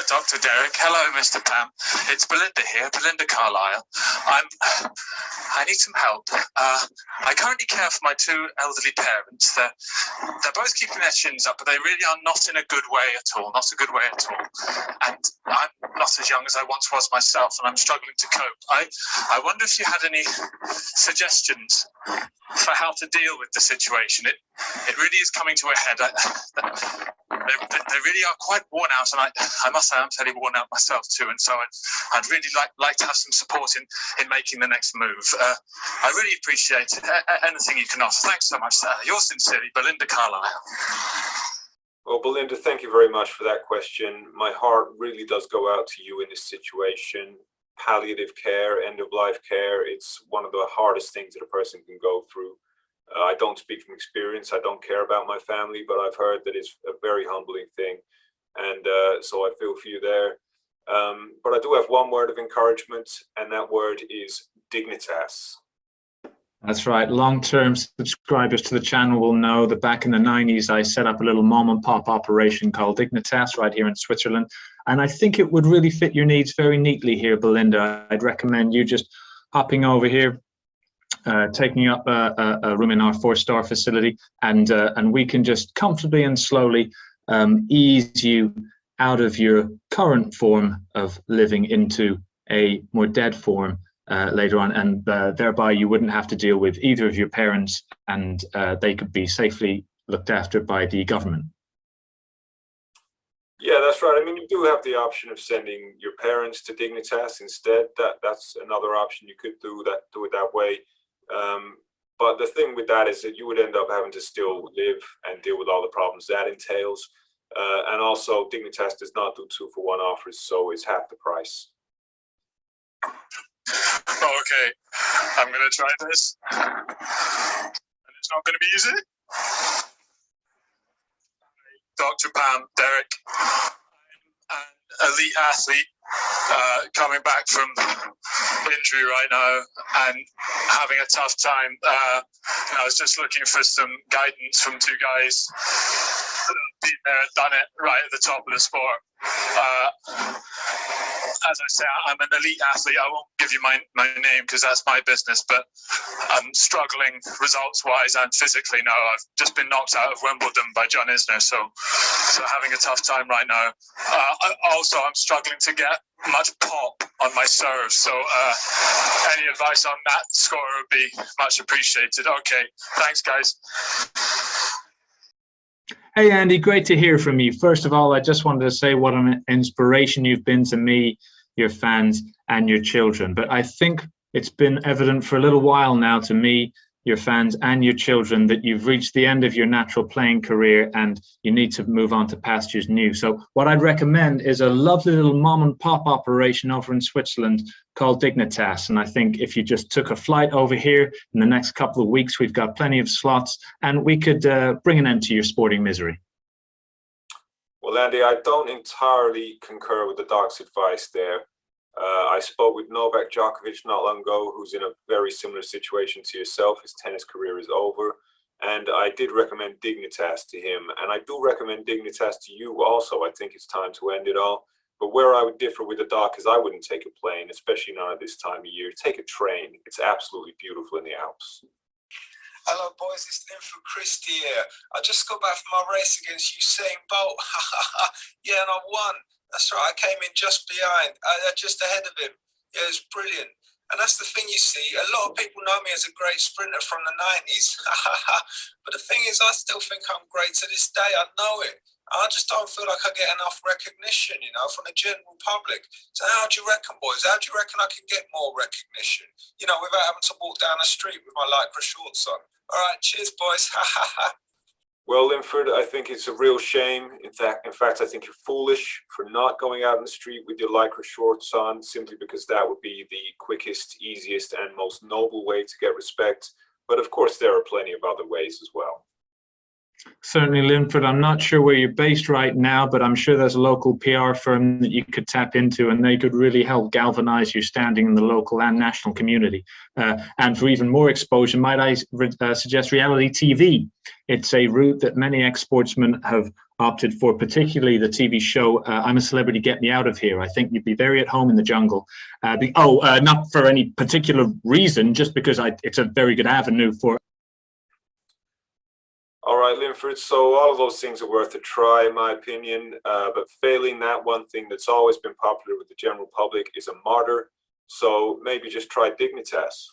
Dr. Derek. Hello, Mr. Pam. It's Belinda here, Belinda Carlisle. I need some help. I currently care for my two elderly parents. They're both keeping their chins up, but they really are not in a good way at all. Not a good way at all. And I'm not as young as I once was myself, and I'm struggling to cope. I wonder if you had any suggestions for how to deal with the situation. It really is coming to a head. They really are quite worn out, and I must say I'm fairly worn out myself too. And so I'd really like to have some support in making the next move. I really appreciate anything you can offer. Thanks so much. Yours sincerely, Belinda Carlisle. Well, Belinda, thank you very much for that question. My heart really does go out to you in this situation. Palliative care, end-of-life care, it's one of the hardest things that a person can go through. I don't speak from experience. I don't care about my family, but I've heard that it's a very humbling thing. And so I feel for you there. But I do have one word of encouragement, and that word is dignitas. That's right. Long-term subscribers to the channel will know that back in the 90s, I set up a little mom and pop operation called Dignitas right here in Switzerland. And I think it would really fit your needs very neatly here, Belinda. I'd recommend you just hopping over here, taking up a room in our 4-star facility, and we can just comfortably and slowly ease you out of your current form of living into a more dead form later on, and thereby you wouldn't have to deal with either of your parents, and they could be safely looked after by the government. Yeah, that's right. I mean, you do have the option of sending your parents to Dignitas instead. That's another option. You could do it that way. But the thing with that is that you would end up having to still live and deal with all the problems that entails. And also, Dignitas does not do 2-for-1 offers, so it's half the price. Okay, I'm going to try this. And it's not going to be easy. Dr. Pam, Derek, I'm an elite athlete coming back from injury right now and having a tough time. I was just looking for some guidance from two guys that have been there and done it right at the top of the sport. As I say, I'm an elite athlete. I won't give you my name because that's my business, but I'm struggling results-wise and physically now. I've just been knocked out of Wimbledon by John Isner, so having a tough time right now. Also, I'm struggling to get much pop on my serve, so any advice on that score would be much appreciated. Okay, thanks, guys. Hey, Andy, great to hear from you. First of all, I just wanted to say what an inspiration you've been to me, your fans, and your children. But I think it's been evident for a little while now to me, your fans, and your children that you've reached the end of your natural playing career and you need to move on to pastures new. So what I'd recommend is a lovely little mom and pop operation over in Switzerland called Dignitas. And I think if you just took a flight over here in the next couple of weeks, we've got plenty of slots and we could bring an end to your sporting misery. Well, Andy, I don't entirely concur with the doc's advice there. I spoke with Novak Djokovic not long ago, who's in a very similar situation to yourself. His tennis career is over. And I did recommend Dignitas to him. And I do recommend Dignitas to you also. I think it's time to end it all. But where I would differ with the doc is I wouldn't take a plane, especially not at this time of year. Take a train. It's absolutely beautiful in the Alps. Hello boys, it's Lynn from Christie here. I just got back from my race against Usain Bolt. Yeah, and I won. That's right, I came in just behind, just ahead of him. Yeah, it was brilliant. And that's the thing, you see, a lot of people know me as a great sprinter from the 90s. But the thing is, I still think I'm great to this day. I know it. I just don't feel like I get enough recognition, from the general public. So how do you reckon, boys? How do you reckon I can get more recognition? Without having to walk down the street with my lycra shorts on. All right, cheers, boys. Well, Linford, I think it's a real shame. In fact, I think you're foolish for not going out in the street with your lycra shorts on, simply because that would be the quickest, easiest, and most noble way to get respect. But of course, there are plenty of other ways as well. Certainly, Linford. I'm not sure where you're based right now, but I'm sure there's a local PR firm that you could tap into and they could really help galvanize your standing in the local and national community. And for even more exposure, might I suggest reality TV? It's a route that many ex-sportsmen have opted for, particularly the TV show I'm a Celebrity, Get Me Out of Here. I think you'd be very at home in the jungle. Not for any particular reason, just because it's a very good avenue for. All right, Linford, so all of those things are worth a try, in my opinion, but failing that, one thing that's always been popular with the general public is a martyr, so maybe just try Dignitas.